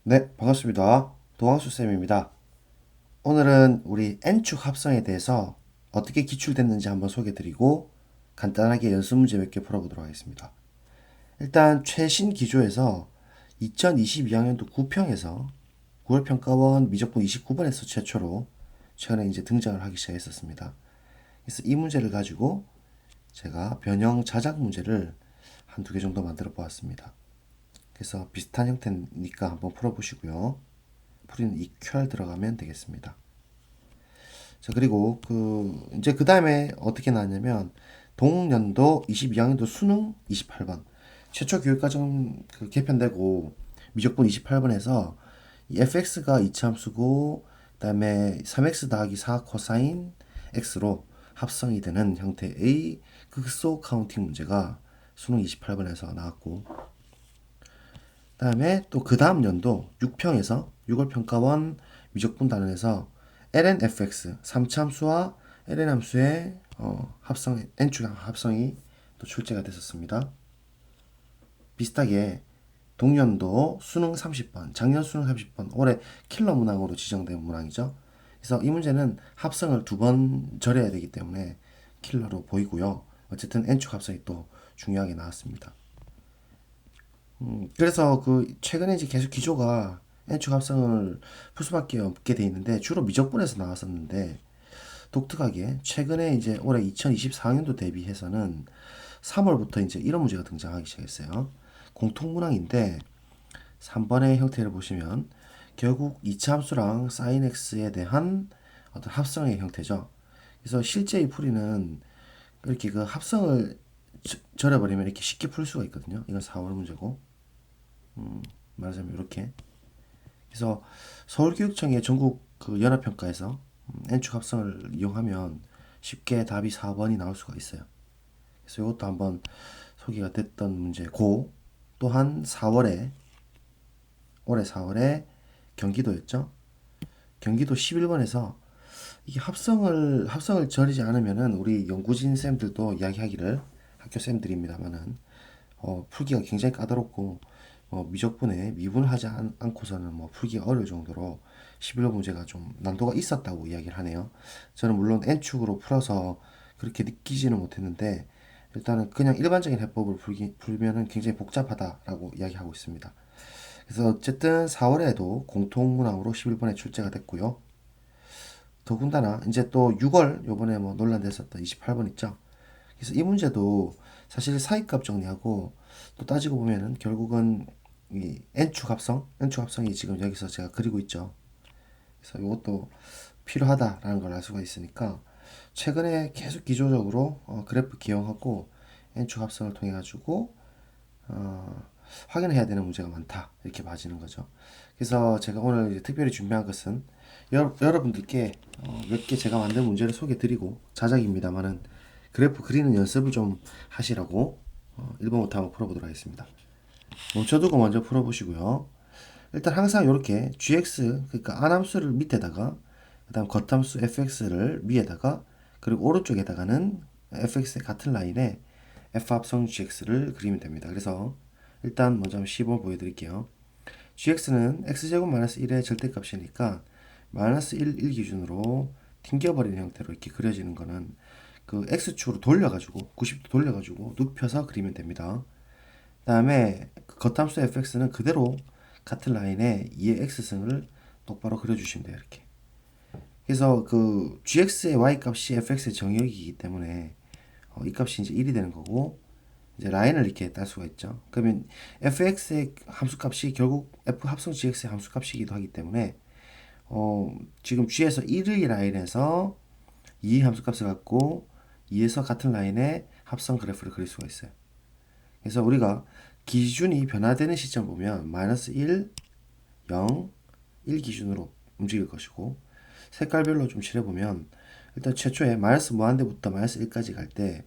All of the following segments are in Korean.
네, 반갑습니다. 도광수쌤입니다. 오늘은 우리 N축 합성에 대해서 어떻게 기출됐는지 한번 소개드리고 간단하게 연습 문제 몇 개 풀어보도록 하겠습니다. 일단 최신 기조에서 2022학년도 9평에서 9월 평가원 미적분 29번에서 최초로 최근에 이제 등장을 하기 시작했었습니다. 그래서 이 문제를 가지고 제가 변형 자작 문제를 한 두 개 정도 만들어 보았습니다. 그래서 비슷한 형태니까 한번 풀어보시고요. 풀이는 EQR 들어가면 되겠습니다. 자, 그리고 이제 그 다음에 어떻게 나왔냐면, 동년도 22학년도 수능 28번. 최초 교육과정 개편되고, 미적분 28번에서 fx가 이차함수고, 그 다음에 3x 더하기 4 코사인 x로 합성이 되는 형태의 극소 카운팅 문제가 수능 28번에서 나왔고, 다음에 또 그 다음 연도 6평에서 6월 평가원 미적분 단원에서 lnfx 3참수와 ln함수의 합성 n축 합성이 또 출제가 됐었습니다. 비슷하게 동년도 수능 30번, 작년 수능 30번, 올해 킬러 문항으로 지정된 문항이죠. 그래서 이 문제는 합성을 두 번 절여야 되기 때문에 킬러로 보이고요. 어쨌든 n축 합성이 또 중요하게 나왔습니다. 그래서 최근에 이제 계속 기조가 N축 합성을 풀 수밖에 없게 돼 있는데 주로 미적분에서 나왔었는데 독특하게 최근에 이제 올해 2024학년도 대비해서는 3월부터 이제 이런 문제가 등장하기 시작했어요. 공통 문항인데 3번의 형태를 보시면 결국 이차 함수랑 sin x에 대한 어떤 합성의 형태죠. 그래서 실제 이 풀이는 이렇게 그 합성을 절여버리면 이렇게 쉽게 풀 수가 있거든요. 이건 4월 문제고 말하자면 이렇게. 그래서 서울교육청의 전국 연합평가에서 N축 합성을 이용하면 쉽게 답이 4번이 나올 수가 있어요. 그래서 이것도 한번 소개가 됐던 문제고, 또한 4월에 올해 4월에 경기도였죠. 경기도 11번에서 이게 합성을 저리지 않으면은 우리 연구진 쌤들도 이야기하기를, 학교 쌤들입니다만은 풀기가 굉장히 까다롭고 미적분에 미분을 하지 않고서는 풀기가 어려울 정도로 11호 문제가 좀 난도가 있었다고 이야기를 하네요. 저는 물론 N축으로 풀어서 그렇게 느끼지는 못했는데 일단은 그냥 일반적인 해법을 풀면은 굉장히 복잡하다라고 이야기하고 있습니다. 그래서 어쨌든 4월에도 공통문항으로 11번에 출제가 됐고요. 더군다나 이제 또 6월 요번에 논란됐었던 28번 있죠. 그래서 이 문제도 사실 사이값 정리하고 또 따지고 보면은 결국은 이 n축 합성이 지금 여기서 제가 그리고 있죠. 그래서 이것도 필요하다라는 걸 알 수가 있으니까 최근에 계속 기조적으로 그래프 기용하고 n축 합성을 통해 가지고 어, 확인해야 되는 문제가 많다 이렇게 봐지는 거죠. 그래서 제가 오늘 이제 특별히 준비한 것은 여러분들께 몇 개 제가 만든 문제를 소개드리고 자작입니다만은 그래프 그리는 연습을 좀 하시라고 1번부터 한번 풀어보도록 하겠습니다. 멈춰두고 먼저 풀어보시고요. 일단 항상 이렇게 gx 그러니까 안함수를 밑에다가 그다음 겉함수 fx를 위에다가 그리고 오른쪽에다가는 fx의 같은 라인에 f 합성 gx를 그리면 됩니다. 그래서 일단 먼저 한번 시범을 보여드릴게요. gx는 x제곱 마이너스 1의 절대값이니까 마이너스 1 기준으로 튕겨버리는 형태로 이렇게 그려지는 거는 그 x축으로 돌려가지고 90도 돌려가지고 눕혀서 그리면 됩니다. 그 다음에 겉함수 fx는 그대로 같은 라인에 2의 x승을 똑바로 그려주시면 돼요. 이렇게. 그래서 gx의 y값이 fx의 정의역이기 때문에 이 값이 이제 1이 되는 거고 이제 라인을 이렇게 딸 수가 있죠. 그러면 fx의 함수값이 결국 f 합성 gx의 함수값이기도 하기 때문에 지금 g에서 1의 라인에서 2의 함수값을 갖고 2에서 같은 라인에 합성 그래프를 그릴 수가 있어요. 그래서 우리가 기준이 변화되는 시점 보면 마이너스 1, 0, 1 기준으로 움직일 것이고 색깔별로 좀 칠해보면 일단 최초에 마이너스 무한대부터 마이너스 1까지 갈 때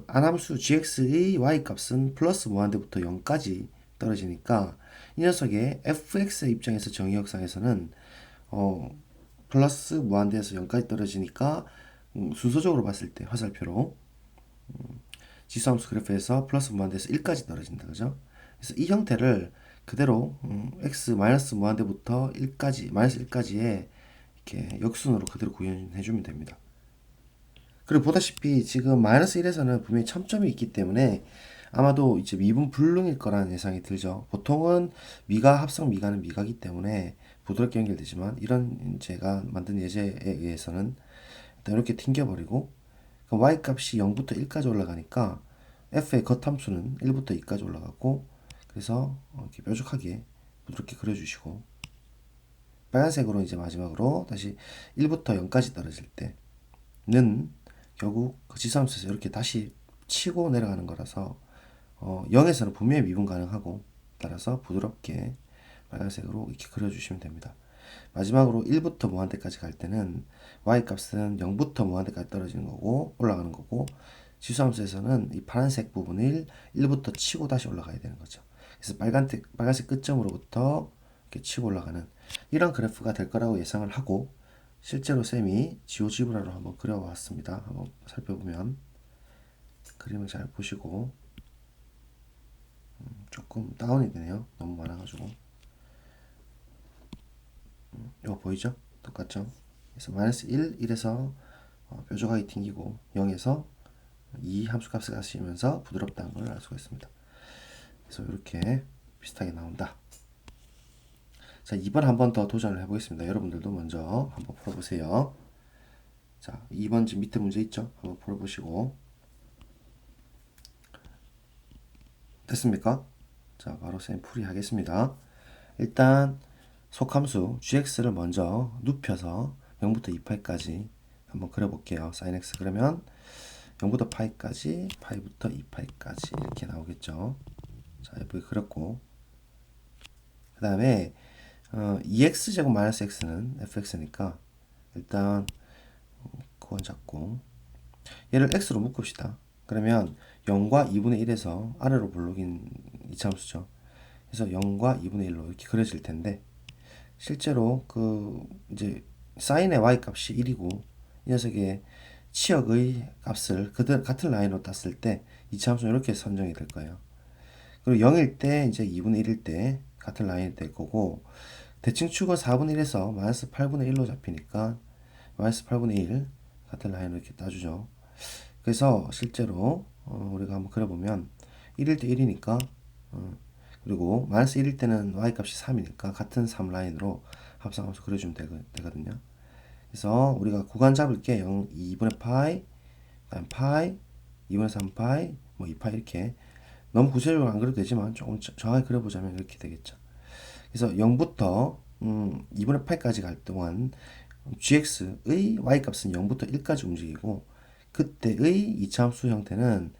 안함수 gx의 y값은 플러스 무한대부터 0까지 떨어지니까 이 녀석의 fx의 입장에서 정의역상에서는 플러스 무한대에서 0까지 떨어지니까 순서적으로 봤을 때 화살표로 지수함수 그래프에서 플러스 무한대에서 1까지 떨어진다. 그죠? 그래서 이 형태를 그대로 x 마이너스 무한대부터 1까지 마이너스 1까지의 이렇게 역순으로 그대로 구현해 주면 됩니다. 그리고 보다시피 지금 마이너스 1에서는 분명히 첨점이 있기 때문에 아마도 이제 미분 불능일 거라는 예상이 들죠. 보통은 미가 합성 미가는 미가기 때문에 부드럽게 연결되지만 이런 제가 만든 예제에 의해서는 일단 이렇게 튕겨버리고 y 값이 0부터 1까지 올라가니까 f의 겉함수는 1부터 2까지 올라가고 그래서 이렇게 뾰족하게 부드럽게 그려주시고 빨간색으로 이제 마지막으로 다시 1부터 0까지 떨어질 때는 결국 그 지수함수에서 이렇게 다시 치고 내려가는 거라서 0에서는 분명히 미분 가능하고 따라서 부드럽게 빨간색으로 이렇게 그려주시면 됩니다. 마지막으로 1부터 무한대까지 갈 때는 y 값은 0부터 무한대까지 떨어지는 거고 올라가는 거고 지수함수에서는 이 파란색 부분을 1부터 치고 다시 올라가야 되는 거죠. 그래서 빨간색 끝점으로부터 이렇게 치고 올라가는 이런 그래프가 될 거라고 예상을 하고 실제로 쌤이 지오지브라로 한번 그려왔습니다. 한번 살펴보면 그림을 잘 보시고 조금 다운이 되네요. 너무 많아가지고 이거 보이죠? 똑같죠? 그래서 마이너스 1, 1에서 뾰족하게 튕기고 0에서 2 함수값을 가시면서 부드럽다는 걸 알 수가 있습니다. 그래서 이렇게 비슷하게 나온다. 자, 2번 한 번 더 도전을 해보겠습니다. 여러분들도 먼저 한번 풀어보세요. 자, 2번 지금 밑에 문제 있죠? 한번 풀어보시고 됐습니까? 자, 바로 쌤 풀이 하겠습니다. 일단 속함수 gx를 먼저 눕혀서 0부터 2파이까지 한번 그려볼게요. sin x 그러면 0부터 파이까지 파이부터 2파이까지 이렇게 나오겠죠. 자, 예쁘게 그렸고 그 다음에 2x제곱 마이너스 x는 fx니까 일단 그건 잡고 얘를 x로 묶읍시다. 그러면 0과 2분의 1에서 아래로 볼록인 이차함수죠. 그래서 0과 2분의 1로 이렇게 그려질 텐데 실제로 그 이제 사인의 y 값이 1이고 이 녀석의 치역의 값을 같은 라인으로 땄을 때 이차함수는 이렇게 선정이 될 거예요. 그리고 0일 때 이제 2분의 1일 때 같은 라인이 될 거고 대칭축은 4분의 1에서 마이너스 8분의 1로 잡히니까 마이너스 8분의 1 같은 라인으로 이렇게 따주죠. 그래서 실제로 우리가 한번 그려보면 1일 때 1이니까 그리고 마이너스 1일 때는 y값이 3이니까 같은 3 라인으로 합성함수 그려주면 되거든요. 그래서 우리가 구간 잡을게 0, 2분의 파이, 그다음 파이, 2분의 3 파이, 뭐 2파이 이렇게 너무 구체적으로 안 그려도 되지만 조금 정확하게 그려보자면 이렇게 되겠죠. 그래서 0부터 2분의 8까지 갈 동안 gx의 y값은 0부터 1까지 움직이고 그때의 이차함수 형태는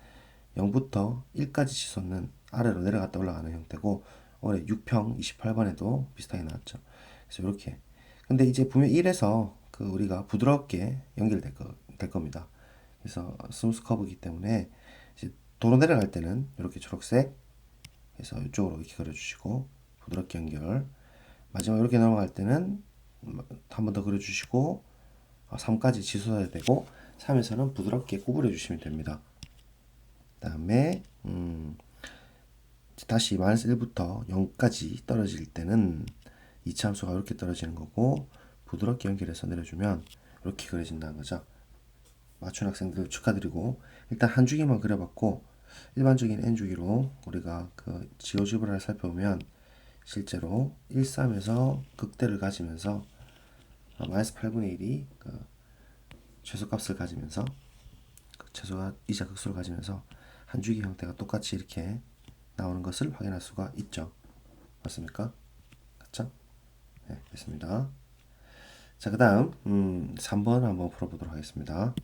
0부터 1까지 치솟는 아래로 내려갔다 올라가는 형태고 올해 6평 28번에도 비슷하게 나왔죠. 그래서 이렇게 근데 이제 분명 1에서 그 우리가 부드럽게 될 겁니다. 그래서 스무스 커브이기 때문에 이제 도로 내려갈 때는 이렇게 초록색 해서 이쪽으로 이렇게 그려주시고 부드럽게 연결 마지막 이렇게 넘어갈 때는 한 번 더 그려주시고 3까지 지솟아야 되고 3에서는 부드럽게 구부려 주시면 됩니다. 그 다음에 다시 마이너스 1부터 0까지 떨어질 때는 이차함수가 이렇게 떨어지는 거고 부드럽게 연결해서 내려주면 이렇게 그려진다는 거죠. 맞춘 학생들 축하드리고 일단 한 주기만 그려봤고 일반적인 n주기로 우리가 그 지오지브라를 살펴보면 실제로 1, 3에서 극대를 가지면서 마이너스 8분의 1이 그 최소값을 가지면서 최소가 이자 극수를 가지면서 한 주기 형태가 똑같이 이렇게 나오는 것을 확인할 수가 있죠. 맞습니까? 맞죠? 네, 됐습니다. 자, 그 다음 3번 한번 풀어보도록 하겠습니다.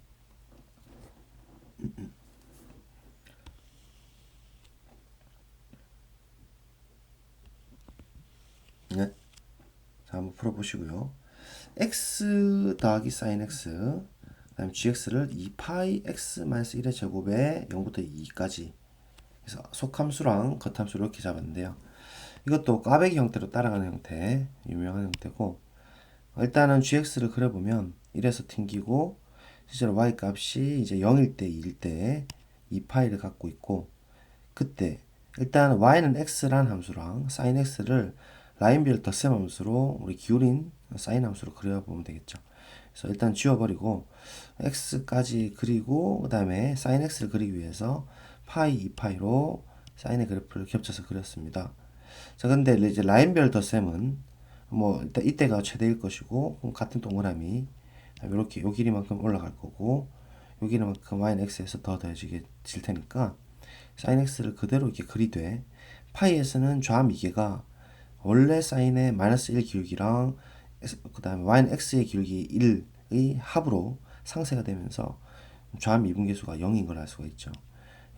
네. 자, 한번 풀어보시고요. x 더하기 sin x 그 다음 gx를 2파이 x-1의 제곱에 0부터 2까지 그래서 속함수랑 겉함수를 이렇게 잡았는데요. 이것도 꽈배기 형태로 따라가는 형태 유명한 형태고 일단은 gx를 그려보면 1에서 튕기고 실제로 y 값이 이제 0일 때 2일 때 2파이를 갖고 있고 그때 일단 y는 x란 함수랑 sin x를 라인별 덧셈 함수로 우리 기울인 sin 함수로 그려보면 되겠죠. 그래서 일단 지워버리고 x까지 그리고 그 다음에 sin x를 그리기 위해서 파이 2파이로 사인의 그래프를 겹쳐서 그렸습니다. 자, 근데 이제 라인별 덧셈은 뭐 일단 이때가 최대일 것이고 그럼 같은 동그라미 이렇게 요 길이만큼 올라갈 거고 요 길이만큼 y는 x에서 더 더해지게 질 테니까 sin x를 그대로 이렇게 그리되 파이에서는 좌미계가 원래 사인의 마이너스 1 기울기랑 그 다음에 y는 x의 기울기 1의 합으로 상쇄가 되면서 좌미분계수가 0인 걸 알 수가 있죠.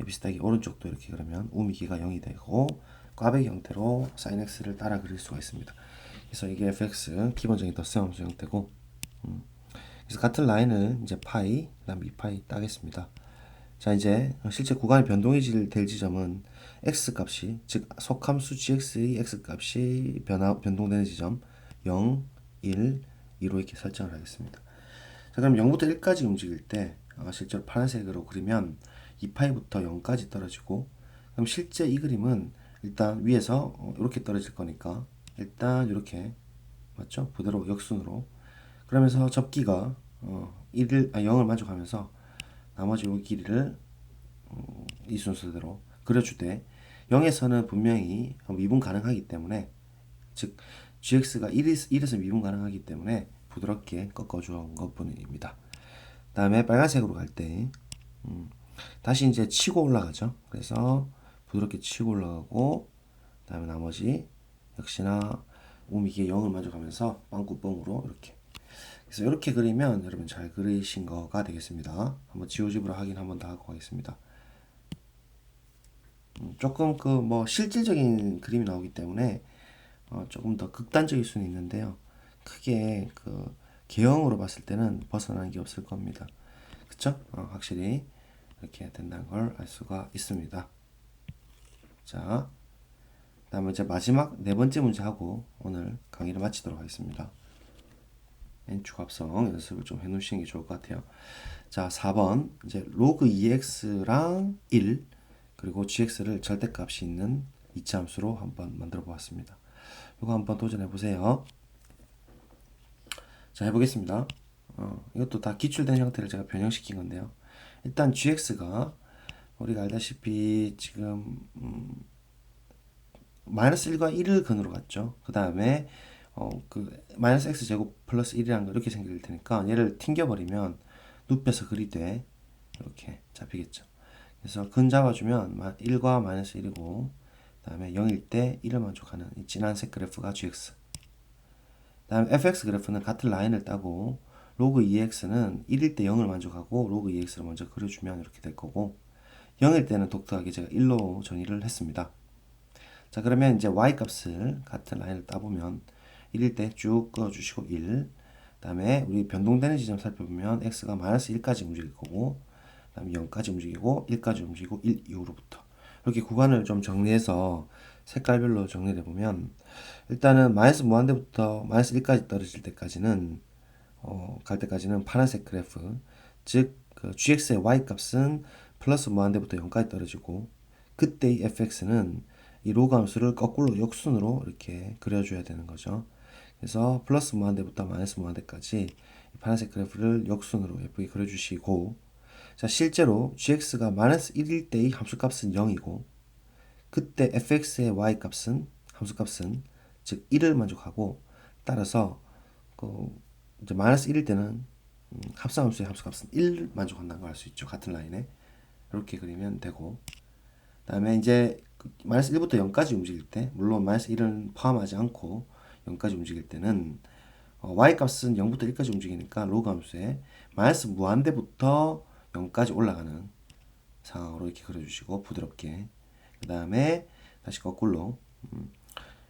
비슷하게 오른쪽도 이렇게 그러면 우미계가 0이 되고 꽈배기 형태로 sin x를 따라 그릴 수가 있습니다. 그래서 이게 fx 기본적인 덧셈 함수 형태고 그래서 같은 라인을 이제 파이 그다음 2파이 따겠습니다. 자, 이제 실제 구간의 변동이 될 지점은 x 값이 즉 속함수 gx의 x 값이 변동되는 지점 0, 1, 2로 이렇게 설정을 하겠습니다. 자, 그럼 0부터 1까지 움직일 때 실제로 파란색으로 그리면 2파이부터 0까지 떨어지고 그럼 실제 이 그림은 일단 위에서 이렇게 떨어질 거니까 일단 이렇게 맞죠? 그대로 역순으로 그러면서 접기가 0을 만족하면서 나머지 요 길이를 이 순서대로 그려주되 0에서는 분명히 미분 가능하기 때문에 즉 gx가 1에서 미분 가능하기 때문에 부드럽게 꺾어주는 것뿐입니다. 다음에 빨간색으로 갈 때 다시 이제 치고 올라가죠. 그래서 부드럽게 치고 올라가고 다음에 나머지 역시나 우미기의 0을 만족하면서 빵꾸뻥으로 이렇게 그래서 이렇게 그리면 여러분 잘 그리신 거가 되겠습니다. 한번 지우집으로 확인 한번 더 하고 가겠습니다. 조금 그 뭐 실질적인 그림이 나오기 때문에 조금 더 극단적일 수는 있는데요. 크게 그 개형으로 봤을 때는 벗어나는 게 없을 겁니다. 그쵸? 확실히 이렇게 된다는 걸 알 수가 있습니다. 자, 다음에 이제 마지막 네 번째 문제 하고 오늘 강의를 마치도록 하겠습니다. n축 합성 연습을 좀 해놓으시는 게 좋을 것 같아요. 자, 4번 이제 로그 2x랑 1 그리고 gx를 절대값이 있는 이차함수로 한번 만들어 보았습니다. 이거 한번 도전해 보세요. 자, 해보겠습니다. 이것도 다 기출된 형태를 제가 변형시킨 건데요. 일단 gx가 우리가 알다시피 지금 마이너스 1과 1을 근으로 갔죠. 그 다음에 그 마이너스 x제곱 플러스 1이라는 거 이렇게 생길 테니까 얘를 튕겨버리면 눕혀서 그리되 이렇게 잡히겠죠. 그래서 근 잡아주면 1과 마이너스 1이고 그 다음에 0일 때 1을 만족하는 이 진한색 그래프가 gx 그 다음에 fx 그래프는 같은 라인을 따고 로그 2x는 1일 때 0을 만족하고 로그 2x를 먼저 그려주면 이렇게 될 거고 0일 때는 독특하게 제가 1로 정의를 했습니다. 자, 그러면 이제 y 값을 같은 라인을 따보면 1일 때 쭉 그어주시고 1. 그 다음에 우리 변동되는 지점 살펴보면 x가 마이너스 1까지 움직일 거고 그 다음에 0까지 움직이고 1까지 움직이고 1 이후로부터 이렇게 구간을 좀 정리해서 색깔별로 정리를 해보면 일단은 마이너스 무한대부터 마이너스 1까지 떨어질 때까지는 갈 때까지는 파란색 그래프 즉 그 gx의 y 값은 플러스 무한대부터 0까지 떨어지고 그때 이 fx는 이 로그 함수를 거꾸로 역순으로 이렇게 그려줘야 되는 거죠. 그래서 플러스 무한대부터 마이너스 무한대까지 파란색 그래프를 역순으로 예쁘게 그려주시고 자, 실제로 gx가 마이너스 1일 때의 함수값은 0이고 그때 fx의 y값은 함수값은 즉 1을 만족하고 따라서 그 이제 마이너스 1일 때는 합성함수의 함수값은 1을 만족한다는 걸 알 수 있죠. 같은 라인에 이렇게 그리면 되고 다음에 이제 마이너스 1부터 0까지 움직일 때 물론 마이너스 1은 포함하지 않고 0까지 움직일 때는 y 값은 0부터 1까지 움직이니까 로그 함수에 마이너스 무한대부터 0까지 올라가는 상황으로 이렇게 그려주시고 부드럽게 그 다음에 다시 거꾸로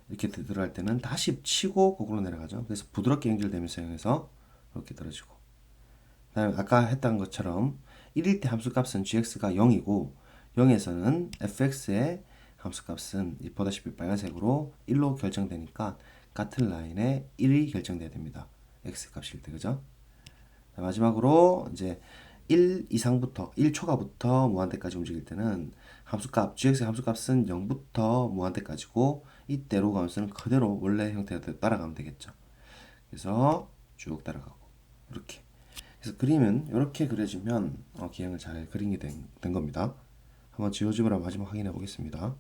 이렇게 들어갈 때는 다시 치고 거꾸로 내려가죠. 그래서 부드럽게 연결되면서 이용해서 이렇게 떨어지고 그 다음에 아까 했던 것처럼 1일 때 함수값은 gx가 0이고 0에서는 fx의 함수값은 보다시피 빨간색으로 1로 결정되니까 같은 라인에 1이 결정돼야 됩니다. x 값일 때 그죠? 마지막으로 이제 1 이상부터 1초가부터 무한대까지 움직일 때는 함수값 gx의 함수값은 0부터 무한대까지고 이때 로그 함수는 그대로 원래 형태로 따라가면 되겠죠. 그래서 쭉 따라가고 이렇게. 그래서 그림은 이렇게 그려지면 기행을 잘 그린 게 된 겁니다. 한번 지오지브라 마지막 확인해 보겠습니다.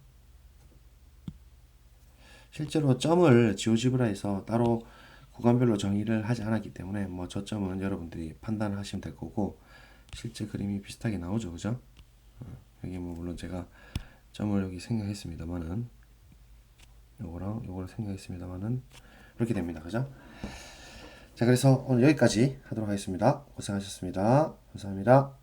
실제로 점을 지오지브라에서 따로 구간별로 정의를 하지 않았기 때문에 뭐 저점은 여러분들이 판단하시면 될 거고 실제 그림이 비슷하게 나오죠, 그죠? 여기 뭐 물론 제가 점을 여기 생략했습니다만은 요거랑 요거를 생략했습니다만은 이렇게 됩니다, 그죠? 자, 그래서 오늘 여기까지 하도록 하겠습니다. 고생하셨습니다. 감사합니다.